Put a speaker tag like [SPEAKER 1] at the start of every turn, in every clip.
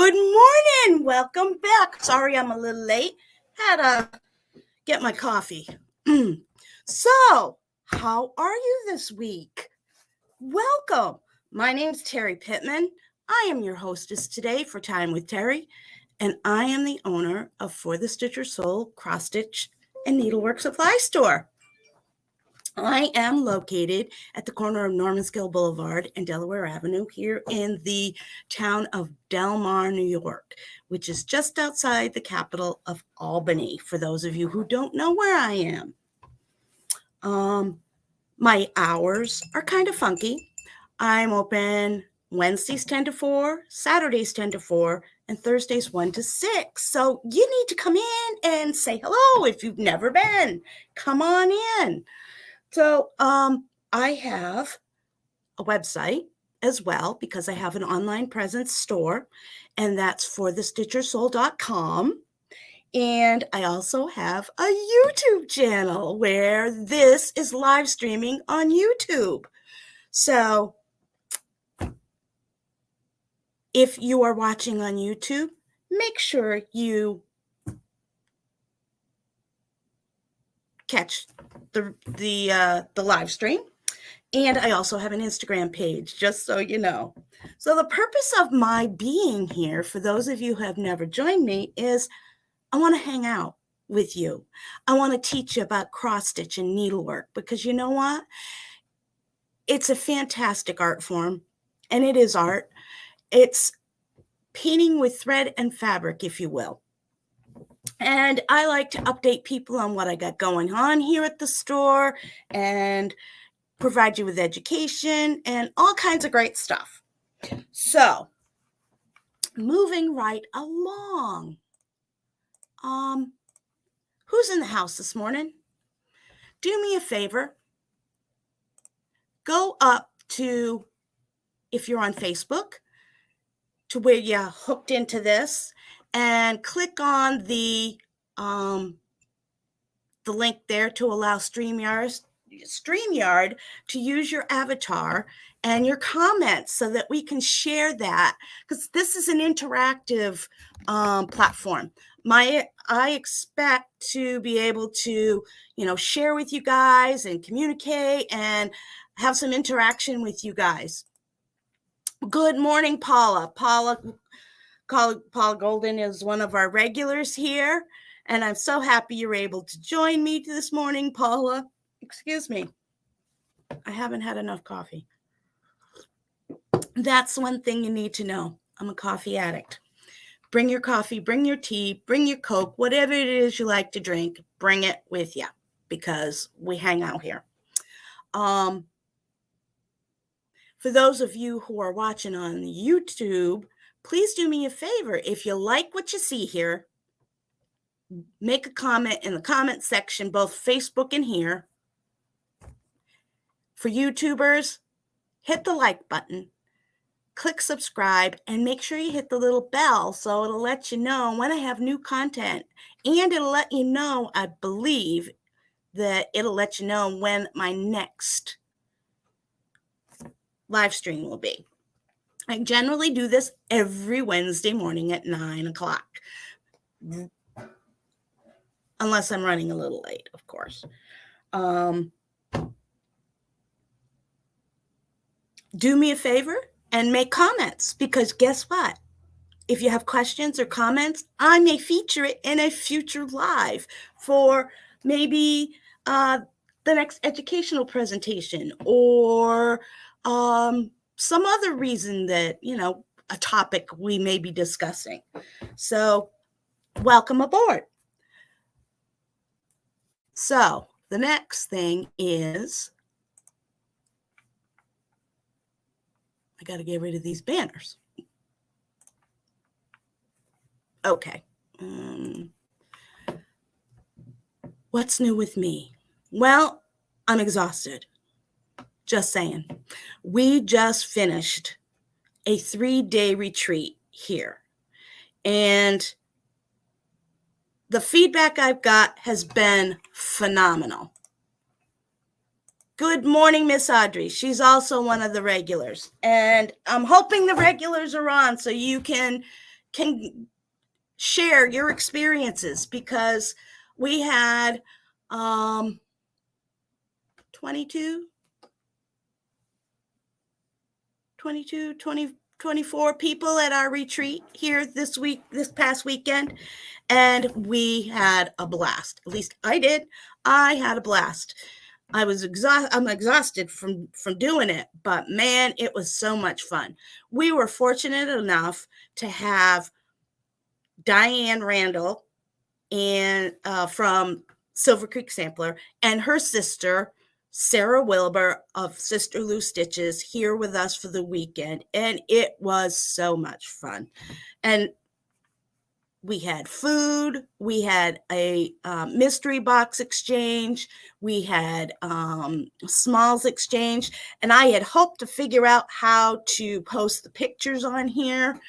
[SPEAKER 1] Good morning. Welcome back. Sorry I'm a little late. Had to get my coffee. So, how are you this week? Welcome. My name's Terri Pittman. I am your hostess today for Time with Terri, and I am the owner of For the Stitcher Soul Cross Stitch and Needlework Supply Store. I am located at the corner of Normanskill Boulevard and Delaware Avenue here in the town of Del Mar, New York, which is just outside the capital of Albany, for those of you who don't know where I am. My hours are kind of funky. I'm open Wednesdays 10 to 4, Saturdays 10 to 4, and Thursdays 1 to 6. So you need to come in and say hello if you've never been. Come on in. So I have a website as well because I have an online presence store, and that's forthestitchersoul.com. And I also have a YouTube channel where this is live streaming on YouTube. So if you are watching on YouTube, make sure you catch the live stream. And I also have an Instagram page, just so you know. So the purpose of my being here, for those of you who have never joined me, is I want to hang out with you. I want to teach you about cross stitch and needlework, because you know what? It's a fantastic art form, and it is art. It's painting with thread and fabric, if you will. And I like to update people on what I got going on here at the store and provide you with education and all kinds of great stuff. So, moving right along. Who's in the house this morning? Do me a favor. Go up to, if you're on Facebook, to where you hooked into this, and click on the link there to allow StreamYard to use your avatar and your comments so that we can share that, because this is an interactive platform. I expect to be able to, share with you guys and communicate and have some interaction with you guys. Good morning, Paula. Paula Golden is one of our regulars here, and I'm so happy you're able to join me this morning, Paula. Excuse me. I haven't had enough coffee. That's one thing you need to know. I'm a coffee addict. Bring your coffee, bring your tea, bring your Coke, whatever it is you like to drink, bring it with you, because we hang out here. For those of you who are watching on YouTube, please do me a favor. If you like what you see here, make a comment in the comment section, both Facebook and here. For YouTubers, hit the like button, click subscribe, and make sure you hit the little bell so it'll let you know when I have new content. And it'll let you know, I believe, that it'll let you know when my next live stream will be. I generally do this every Wednesday morning at 9 o'clock. Unless I'm running a little late, of course. Do me a favor and make comments, because guess what? If you have questions or comments, I may feature it in a future live for maybe the next educational presentation, or some other reason that, a topic we may be discussing. So welcome aboard. So the next thing is, I got to get rid of these banners. Okay. What's new with me? Well, I'm exhausted. Just saying. We just finished a 3-day retreat here, and the feedback I've got has been phenomenal. Good morning, Miss Audrey. She's also one of the regulars. And I'm hoping the regulars are on so you can can share your experiences, because we had 22, 22, 20, 24 people at our retreat here this past weekend, and we had a blast. At least I did. I had a blast. I'm exhausted from doing it, but man, it was so much fun. We were fortunate enough to have Diane Randall and from Silver Creek Sampler, and her sister Sarah Wilbur of Sister Lou Stitches here with us for the weekend, and it was so much fun. And we had food, we had a mystery box exchange, we had smalls exchange, and I had hoped to figure out how to post the pictures on here,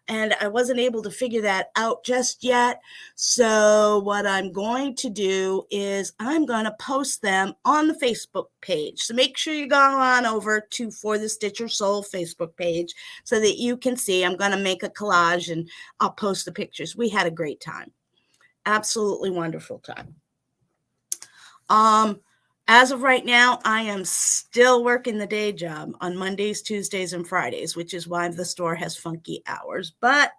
[SPEAKER 1] and I wasn't able to figure that out just yet. So what I'm going to do is I'm going to post them on the Facebook page. So make sure you go on over to For the Stitcher Soul Facebook page so that you can see. I'm going to make a collage and I'll post the pictures. We had a great time. Absolutely wonderful time. As of right now, I am still working the day job on Mondays, Tuesdays, and Fridays, which is why the store has funky hours. But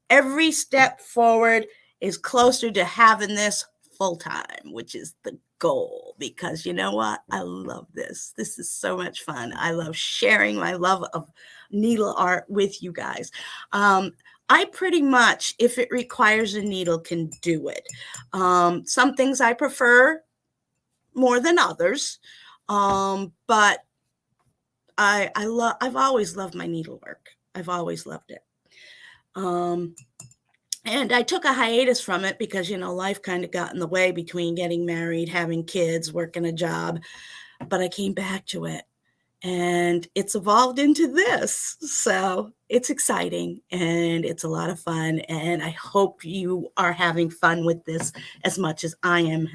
[SPEAKER 1] every step forward is closer to having this full time, which is the goal, because you know what? I love this. This is so much fun. I love sharing my love of needle art with you guys. I pretty much, if it requires a needle, can do it. Some things I prefer more than others, but I've always loved my needlework. I've always loved it. And I took a hiatus from it because, life kind of got in the way between getting married, having kids, working a job, but I came back to it, and it's evolved into this. So it's exciting and it's a lot of fun. And I hope you are having fun with this as much as I am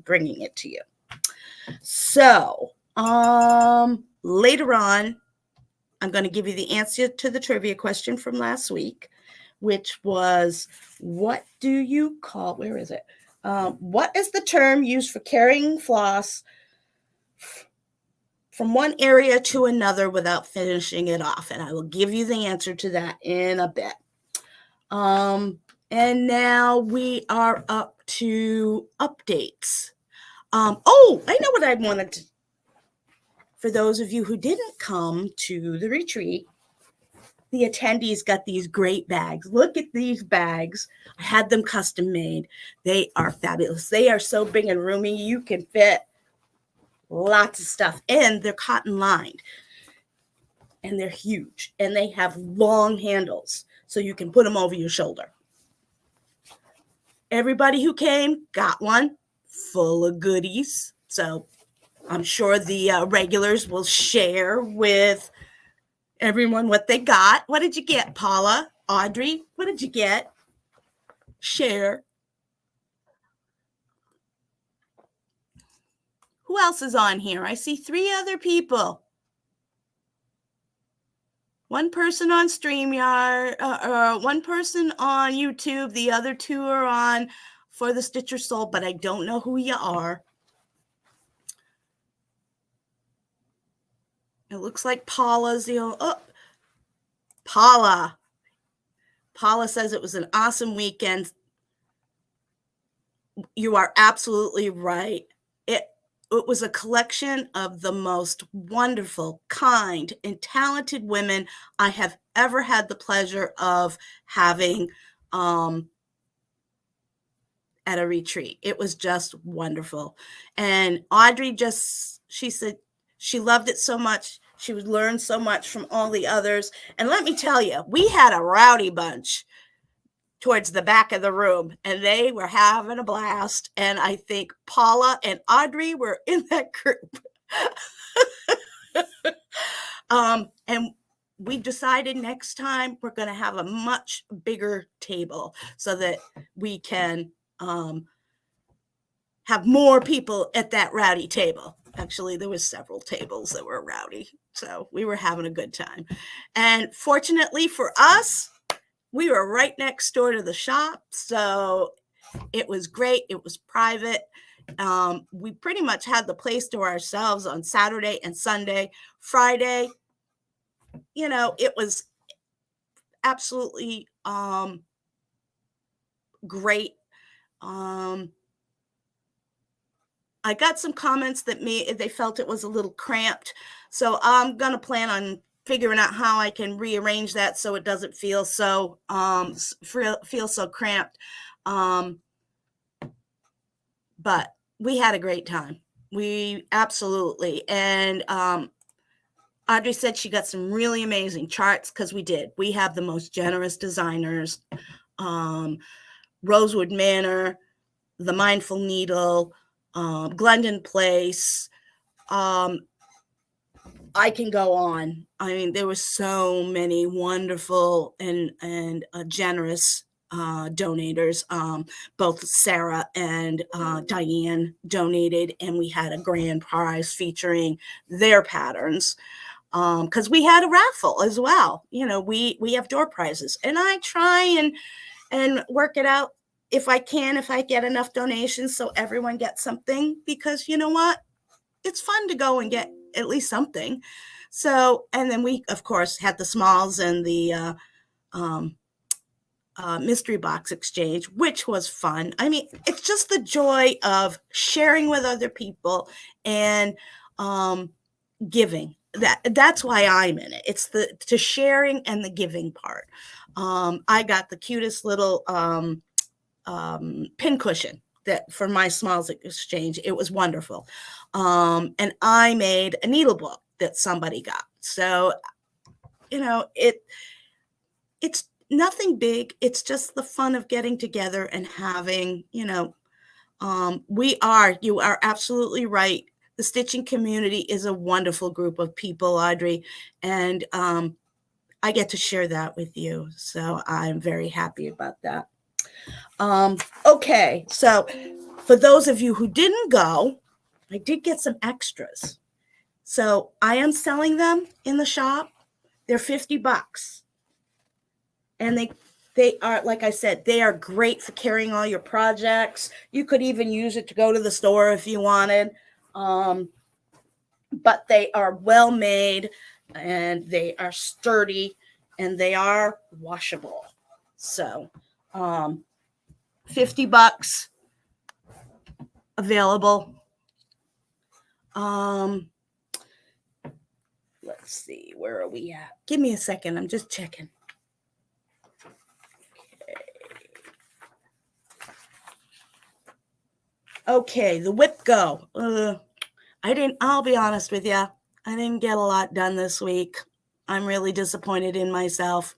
[SPEAKER 1] bringing it to you. So, later on, I'm going to give you the answer to the trivia question from last week, which was, what do you call, where is it? What is the term used for carrying floss from one area to another without finishing it off? And I will give you the answer to that in a bit. And now we are up to updates. I know what I wanted to, for those of you who didn't come to the retreat, the attendees got these great bags. Look at these bags. I had them custom made. They are fabulous. They are so big and roomy. You can fit lots of stuff, and they're cotton lined, and they're huge, and they have long handles, so you can put them over your shoulder. Everybody who came got one, full of goodies. So I'm sure the regulars will share with everyone what they got. What did you get, Paula? Audrey, what did you get? Share. Who else is on here? I see 3 other people. One person on StreamYard, one person on YouTube. The other 2 are on For the Stitcher Soul, but I don't know who you are. It looks like Paula's the only, Paula. Paula says it was an awesome weekend. You are absolutely right. It was a collection of the most wonderful, kind, and talented women I have ever had the pleasure of having at a retreat. It was just wonderful. And Audrey she said she loved it so much. She would learn so much from all the others. And let me tell you, we had a rowdy bunch towards the back of the room, and they were having a blast. And I think Paula and Audrey were in that group. And we decided next time we're going to have a much bigger table so that we can have more people at that rowdy table. Actually, there was several tables that were rowdy, so we were having a good time. And fortunately for us, We were right next door to the shop, so it was great. It was private. We pretty much had the place to ourselves on Saturday and Sunday. Friday, it was absolutely great. I got some comments that they felt it was a little cramped, so I'm gonna plan on figuring out how I can rearrange that so it doesn't feel so cramped. But we had a great time. We absolutely. And Audrey said she got some really amazing charts, because we did. We have the most generous designers. Rosewood Manor, the Mindful Needle, Glendon Place. I can go on. I mean, there were so many wonderful and generous donators. Both Sarah and Diane donated, and we had a grand prize featuring their patterns, because we had a raffle as well. We have door prizes, and I try and work it out if I get enough donations so everyone gets something, because you know what? It's fun to go and get at least something. So, and then we, of course, had the smalls and the mystery box exchange, which was fun. I mean, it's just the joy of sharing with other people and giving. That's why I'm in it. It's the sharing and the giving part. I got the cutest little pin cushion that for my smalls exchange. It was wonderful. And I made a needle book that somebody got. So, it's nothing big. It's just the fun of getting together and having, you are absolutely right. The stitching community is a wonderful group of people, Audrey. And I get to share that with you. So I'm very happy about that. Okay, so for those of you who didn't go, I did get some extras. So I am selling them in the shop. They're $50. And they are, like I said, they are great for carrying all your projects. You could even use it to go to the store if you wanted. But they are well made, and they are sturdy, and they are washable. So, $50 available. Let's see, where are we at? Give me a second. I'm just checking. Okay, the Whip Go. I'll be honest with you. I didn't get a lot done this week. I'm really disappointed in myself.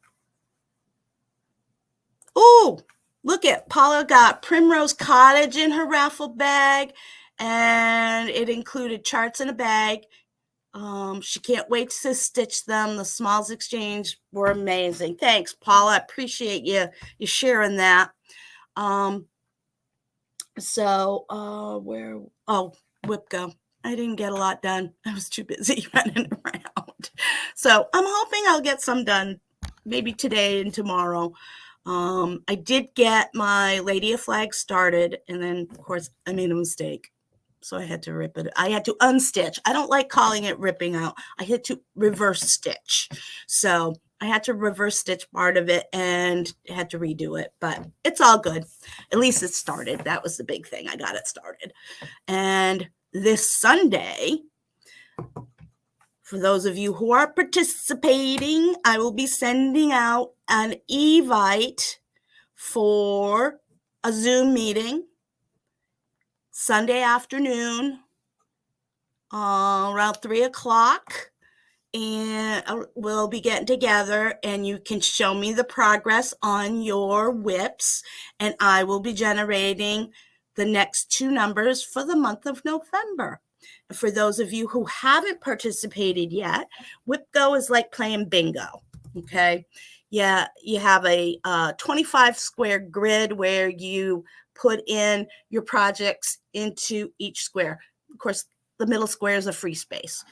[SPEAKER 1] Oh, look at Paula got Primrose Cottage in her raffle bag, and it included charts in a bag. She can't wait to stitch them. The smalls exchange were amazing. Thanks, Paula. I appreciate you sharing that. Whip Go. I didn't get a lot done. I was too busy running around. So I'm hoping I'll get some done maybe today and tomorrow. I did get my Lady of Flags started, and then, of course, I made a mistake. So I had to rip it. I had to unstitch. I don't like calling it ripping out. I had to reverse stitch. So I had to reverse stitch part of it and had to redo it, but it's all good. At least it started. That was the big thing. I got it started. And this Sunday, for those of you who are participating, I will be sending out an invite for a Zoom meeting Sunday afternoon around 3:00. And we'll be getting together, and you can show me the progress on your whips, and I will be generating the next 2 numbers for the month of November. And for those of you who haven't participated yet, Whip Go is like playing bingo. Okay. Yeah. You have a 25 square grid where you put in your projects into each square. Of course, the middle square is a free space.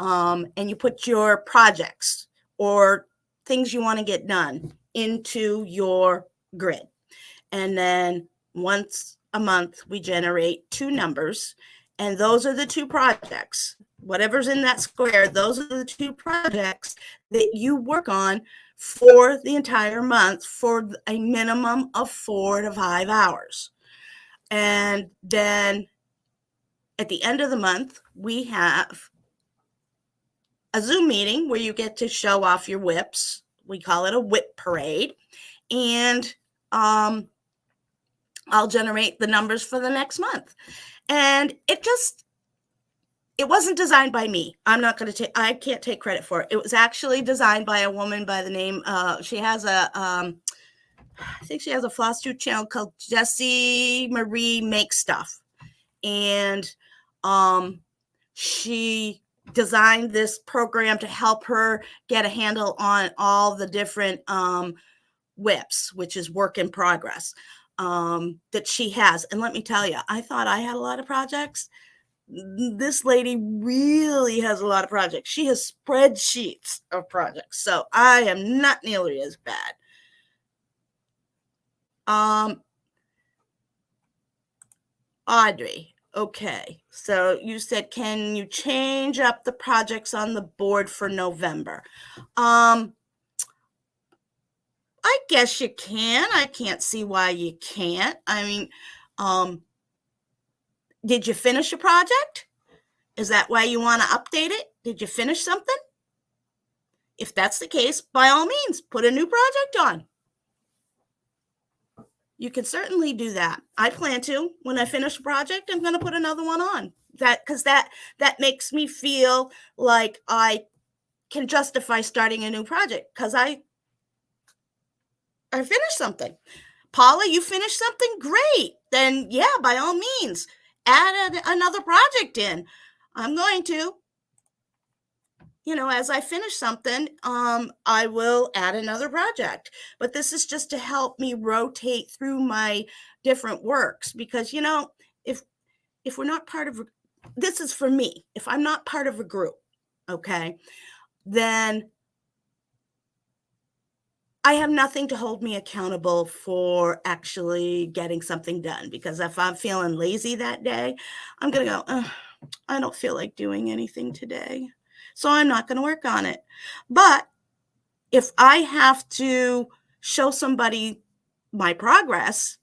[SPEAKER 1] And you put your projects or things you want to get done into your grid. And then once a month, we generate 2 numbers, and those are the 2 projects. Whatever's in that square, those are the 2 projects that you work on for the entire month for a minimum of 4 to 5 hours. And then at the end of the month, we have a Zoom meeting where you get to show off your whips. We call it a whip parade. And I'll generate the numbers for the next month. And it wasn't designed by me. I can't take credit for it. It was actually designed by a woman by the name, she has I think she has a floss tube channel called Jessie Marie Make Stuff. And she designed this program to help her get a handle on all the different whips, which is work in progress, that she has. And let me tell you, I thought I had a lot of projects. This lady really has a lot of projects. She has spreadsheets of projects. So I am not nearly as bad. Audrey, okay. So you said, can you change up the projects on the board for November? I guess you can. I can't see why you can't. I mean, did you finish a project? Is that why you want to update it? Did you finish something? If that's the case, by all means, put a new project on. You can certainly do that. I plan to. When I finish a project, I'm going to put another one on. Because that makes me feel like I can justify starting a new project because I finished something. Paula, you finished something? Great. Then, yeah, by all means, add another project in. I'm going to. As I finish something, I will add another project. But this is just to help me rotate through my different works because, if we're not part of, this is for me, if I'm not part of a group, okay, then I have nothing to hold me accountable for actually getting something done. Because if I'm feeling lazy that day, I'm going to go, I don't feel like doing anything today. So I'm not going to work on it. But if I have to show somebody my progress,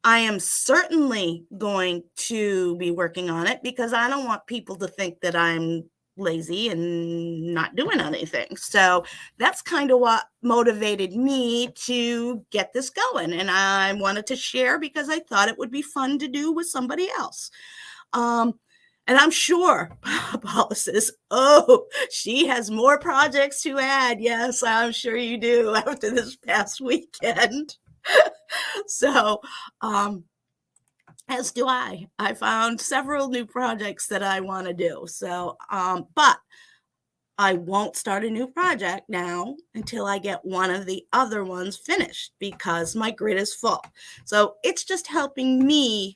[SPEAKER 1] I am certainly going to be working on it because I don't want people to think that I'm lazy and not doing anything. So that's kind of what motivated me to get this going. And I wanted to share because I thought it would be fun to do with somebody else. And I'm sure Paula says, oh, she has more projects to add. Yes, I'm sure you do after this past weekend. So, as do I. I found several new projects that I want to do. So, but I won't start a new project now until I get one of the other ones finished because my grid is full. So it's just helping me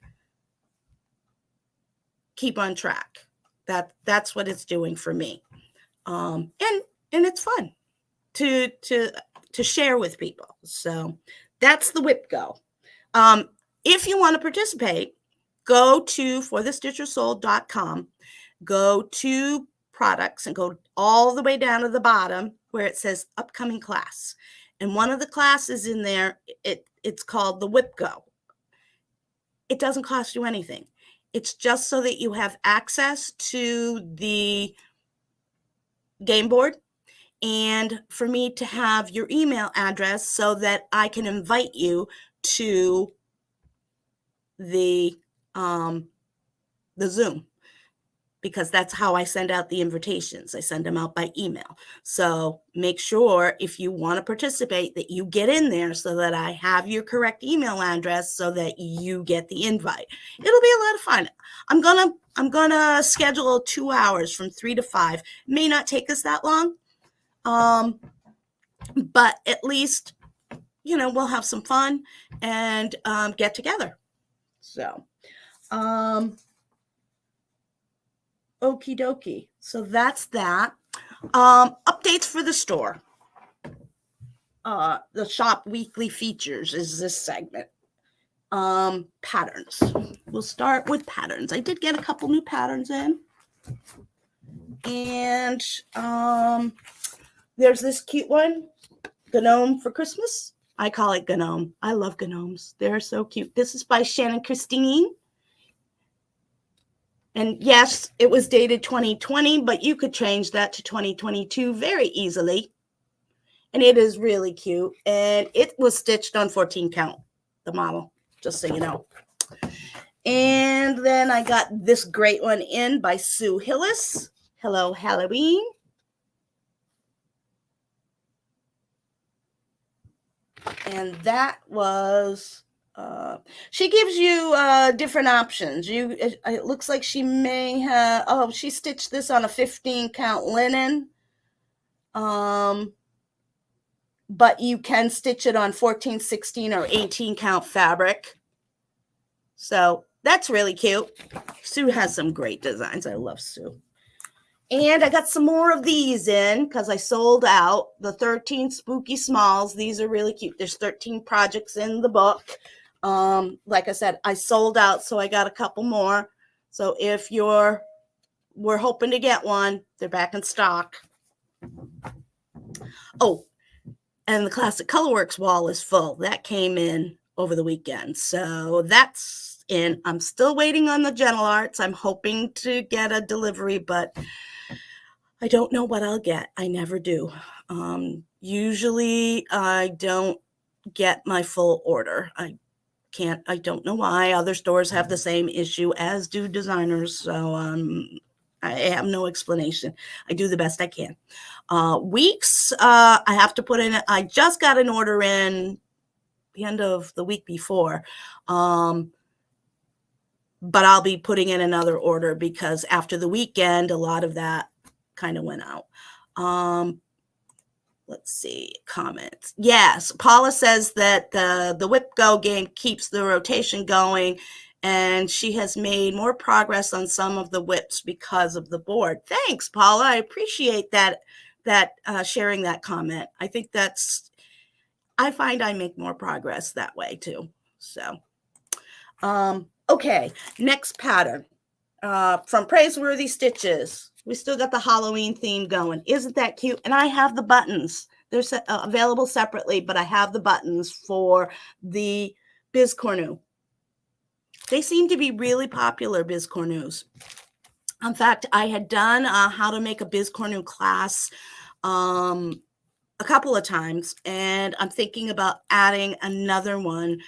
[SPEAKER 1] keep on track. That's what it's doing for me. And it's fun to share with people. So that's the whip go. If you want to participate, go to forthestitchersoul.com, go to products and go all the way down to the bottom where it says upcoming class. And one of the classes in there, it's called the Whip Go. It doesn't cost you anything. It's just so that you have access to the game board and for me to have your email address so that I can invite you to the Zoom, because that's how I send out the invitations. I send them out by email. So make sure if you want to participate that you get in there so that I have your correct email address so that you get the invite. It'll be a lot of fun. I'm gonna schedule 2 hours from 3 to 5. It may not take us that long, but at least we'll have some fun and get together. So. Okie dokie. So that's that. Updates for the store. the shop weekly features is this segment. Patterns. We'll start with patterns. I did get a couple new patterns in. And there's this cute one, Gnome for Christmas. I call it Gnome. I love gnomes. They're so cute. This is by Shannon Christine. And yes, it was dated 2020, but you could change that to 2022 very easily. And it is really cute. And it was stitched on 14 count, the model, just so you know. And then I got this great one in by Sue Hillis. Hello, Halloween. And that was, she gives you different options. It looks like she may have, she stitched this on a 15 count linen. But you can stitch it on 14, 16, or 18 count fabric. So that's really cute. Sue has some great designs. I love Sue. And I got some more of these in because I sold out the 13 Spooky Smalls. These are really cute. There's 13 projects in the book. Like I said, I sold out, so I got a couple more. So if we're hoping to get one, they're back in stock. Oh, and the Classic Colorworks wall is full. That came in over the weekend. So that's in. I'm still waiting on the Gentle Arts. I'm hoping to get a delivery, but I don't know what I'll get. I never do. Usually I don't get my full order. I don't know why. Other stores have the same issue, as do designers. So I have no explanation. I do the best I can. Weeks, I have to put in, I just got an order in the end of the week before. But I'll be putting in another order because after the weekend, a lot of that kind of went out. Let's see, comments. Yes, Paula says that the Whip Go game keeps the rotation going, and she has made more progress on some of the whips because of the board. Thanks, Paula. I appreciate that sharing that comment. I think I find I make more progress that way too. So, okay, next pattern from Praiseworthy Stitches. We still got the Halloween theme going. Isn't that cute? And I have the buttons. They're available separately, but I have the buttons for the Biz Cornu. They seem to be really popular, Biz Cornus. In fact, I had done how to make a Biz Cornu class a couple of times, and I'm thinking about adding another one.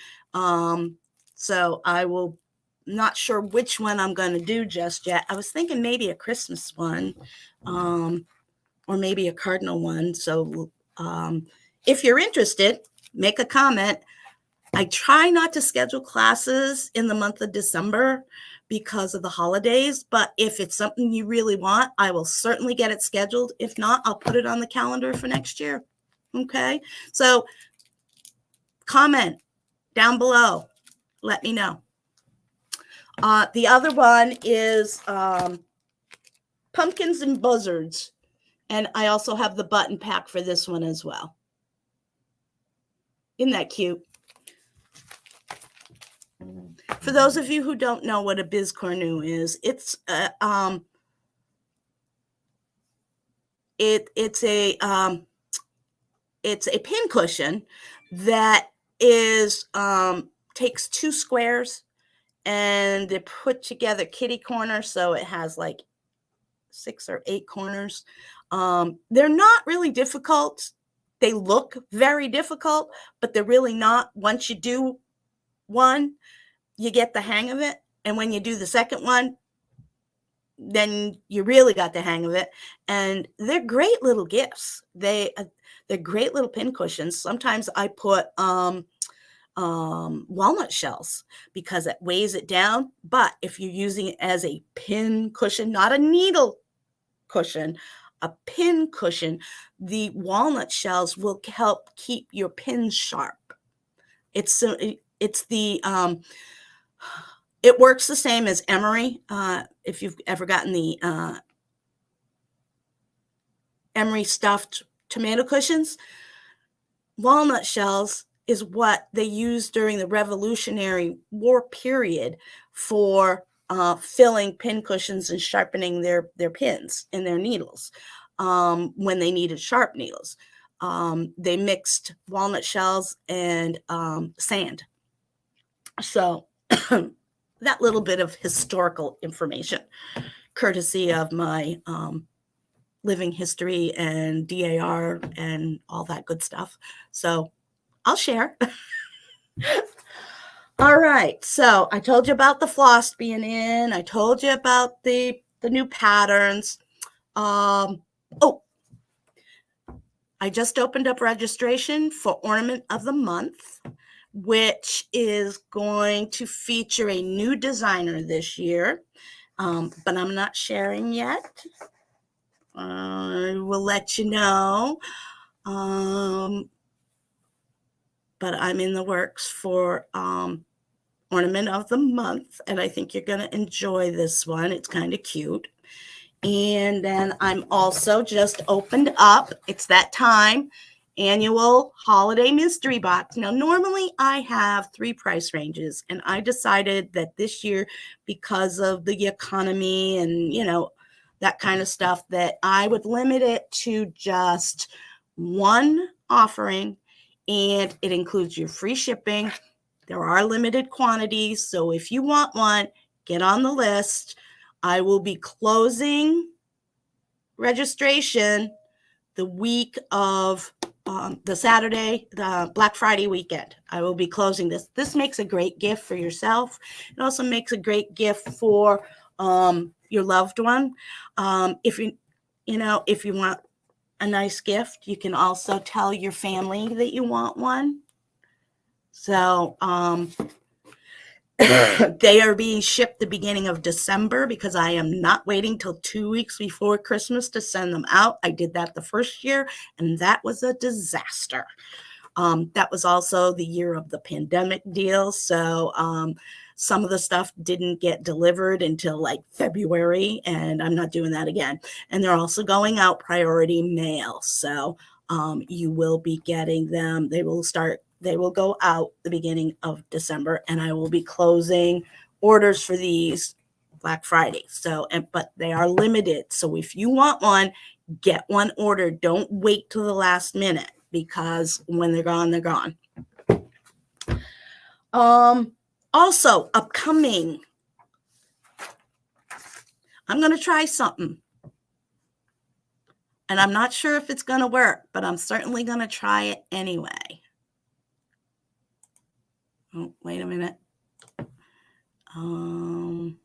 [SPEAKER 1] So I will. Not sure which one I'm going to do just yet. I was thinking maybe a Christmas one, or maybe a cardinal one. So if you're interested, make a comment. I try not to schedule classes in the month of December because of the holidays, but if it's something you really want, I will certainly get it scheduled. If not, I'll put it on the calendar for next year. Okay, so comment down below. Let me know. The other one is Pumpkins and Buzzards. And I also have the button pack for this one as well. Isn't that cute? For those of you who don't know what a Biz Cornu is, it's a pin cushion that is takes two squares and they put together kitty corners, so it has like 6 or 8 corners. They're not really difficult. They look very difficult, but they're really not. Once you do one, you get the hang of it. And when you do the second one, then you really got the hang of it. And they're great little gifts. They're great little pin cushions. Sometimes I put walnut shells because it weighs it down. But if you're using it as a pin cushion, not a needle cushion, a pin cushion, the walnut shells will help keep your pins sharp. It works the same as emery. If you've ever gotten the emery stuffed tomato cushions, walnut shells is what they used during the Revolutionary War period for filling pin cushions and sharpening their pins and their needles when they needed sharp needles. They mixed walnut shells and sand. So that little bit of historical information, courtesy of my living history and DAR and all that good stuff. So I'll share. All right. So I told you about the floss being in. I told you about the new patterns. Oh, I just opened up registration for Ornament of the Month, which is going to feature a new designer this year, but I'm not sharing yet. I will let you know. But I'm in the works for Ornament of the Month, and I think you're going to enjoy this one. It's kind of cute. And then I'm also just opened up, it's that time, annual holiday mystery box. Now, normally I have 3 price ranges, and I decided that this year, because of the economy and, that kind of stuff, that I would limit it to just one offering, and it includes your free shipping. There are limited quantities, so if you want one, get on the list. I will be closing registration the week of the Saturday, the Black Friday weekend. I will be closing this. This makes a great gift for yourself. It also makes a great gift for your loved one. If you want a nice gift, you can also tell your family that you want one. So they are being shipped the beginning of December because I am not waiting till 2 weeks before Christmas to send them out. I did that the first year, and that was a disaster. That was also the year of the pandemic deal. So some of the stuff didn't get delivered until like February, and I'm not doing that again. And they're also going out priority mail. So you will be getting them. They will go out the beginning of December, and I will be closing orders for these Black Friday. So, but they are limited. So if you want one, get one ordered. Don't wait till the last minute, because when they're gone, they're gone. Also upcoming, I'm going to try something. And I'm not sure if it's going to work, but I'm certainly going to try it anyway. Oh, wait a minute. Come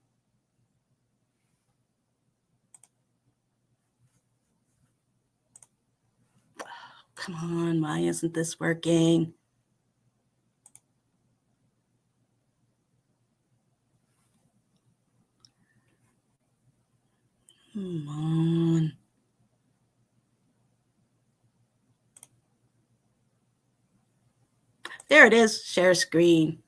[SPEAKER 1] on, why isn't this working? Come on. There it is, share screen.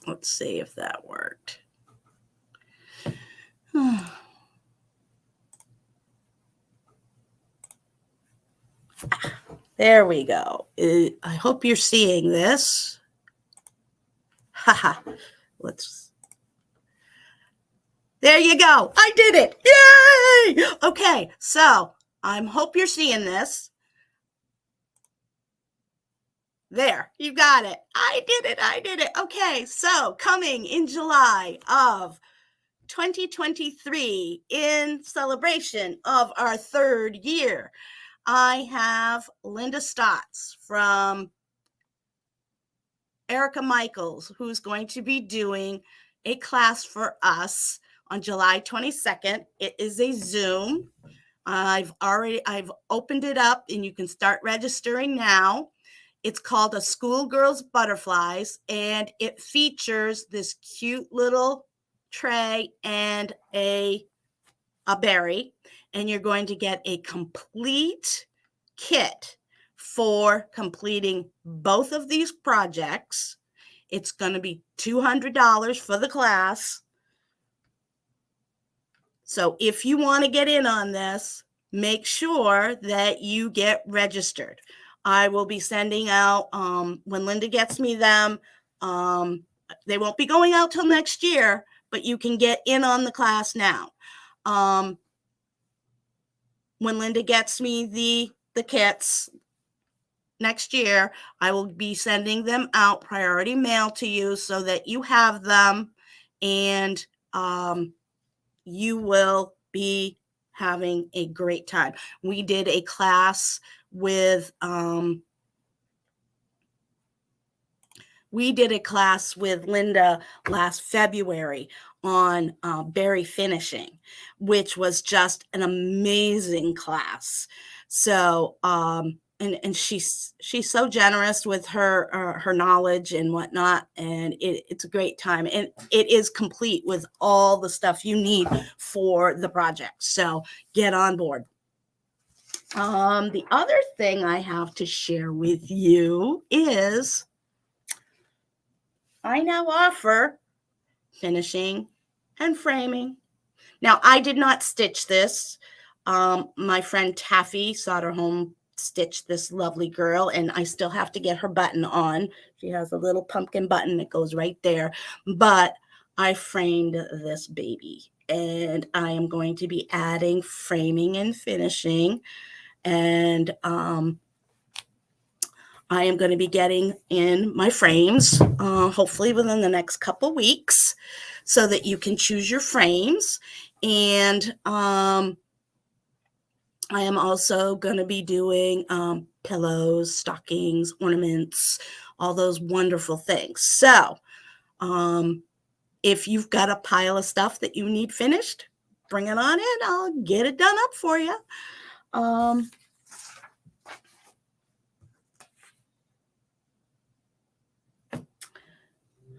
[SPEAKER 1] Let's see if that worked. There we go. I hope you're seeing this. Haha. There you go. I did it. Yay! Okay, so I hope you're seeing this. There, you got it. I did it. Okay, so coming in July of 2023, in celebration of our 3rd year, I have Linda Stotts from Erica Michaels, who's going to be doing a class for us on July 22nd. It is a Zoom. I've opened it up, and you can start registering now. It's called A Schoolgirl's Butterflies, and it features this cute little tray and a berry, and you're going to get a complete kit for completing both of these projects. It's going to be $200 for the class. So if you want to get in on this, make sure that you get registered. I will be sending out, when Linda gets me them, they won't be going out till next year, but you can get in on the class now. When Linda gets me the kits next year, I will be sending them out priority mail to you so that you have them, and you will be having a great time. We did a class with Linda last February on berry finishing, which was just an amazing class. So and she's so generous with her knowledge and whatnot, and it's a great time, and it is complete with all the stuff you need for the project. So get on board. The other thing I have to share with you is I now offer finishing and framing. Now, I did not stitch this. My friend Taffy Solderholm stitched this lovely girl, and I still have to get her button on. She has a little pumpkin button that goes right there. But I framed this baby, and I am going to be adding framing and finishing. And I am going to be getting in my frames, hopefully within the next couple weeks, so that you can choose your frames. And I am also going to be doing pillows, stockings, ornaments, all those wonderful things. So if you've got a pile of stuff that you need finished, bring it on in. I'll get it done up for you.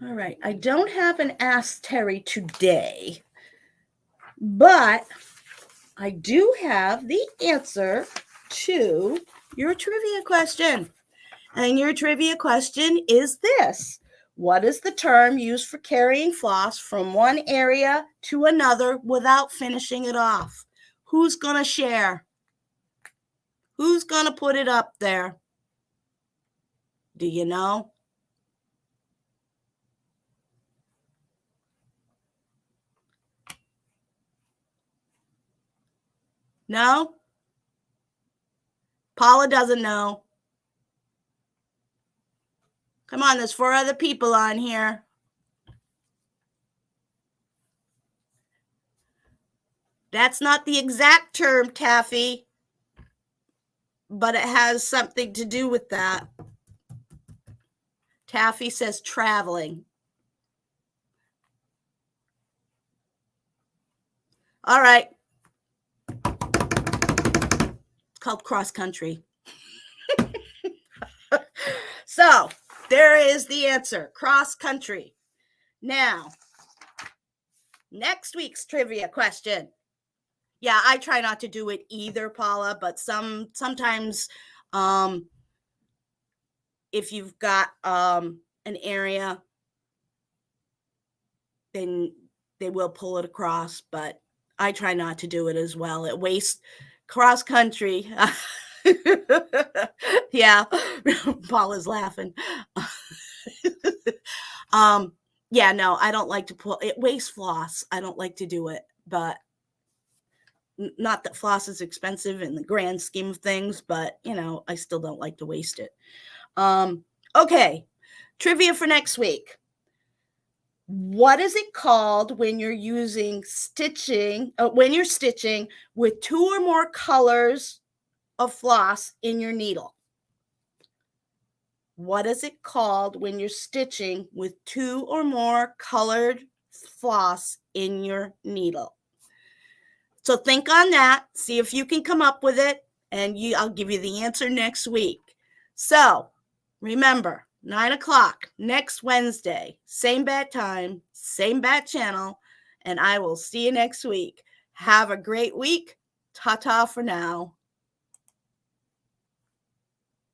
[SPEAKER 1] All right, I don't have an Ask Terri today, but I do have the answer to your trivia question. And your trivia question is this: what is the term used for carrying floss from one area to another without finishing it off? Who's going to share? Who's going to put it up there? Do you know? No? Paula doesn't know. Come on, there's 4 other people on here. That's not the exact term, Taffy, but it has something to do with that. Taffy says traveling. All right. It's called cross country. So there is the answer, cross country. Now, next week's trivia question. Yeah, I try not to do it either, Paula, but sometimes if you've got an area, then they will pull it across, but I try not to do it as well. It wastes cross country. Yeah, Paula's laughing. Yeah, no, I don't like to pull it. Wastes floss. I don't like to do it, but not that floss is expensive in the grand scheme of things, but I still don't like to waste it. Okay, trivia for next week. What is it called when you're stitching with 2 or more colors of floss in your needle? What is it called when you're stitching with 2 or more colored floss in your needle? So think on that, see if you can come up with it, and I'll give you the answer next week. So remember, 9 o'clock next Wednesday, same bat time, same bat channel, and I will see you next week. Have a great week. Ta-ta for now.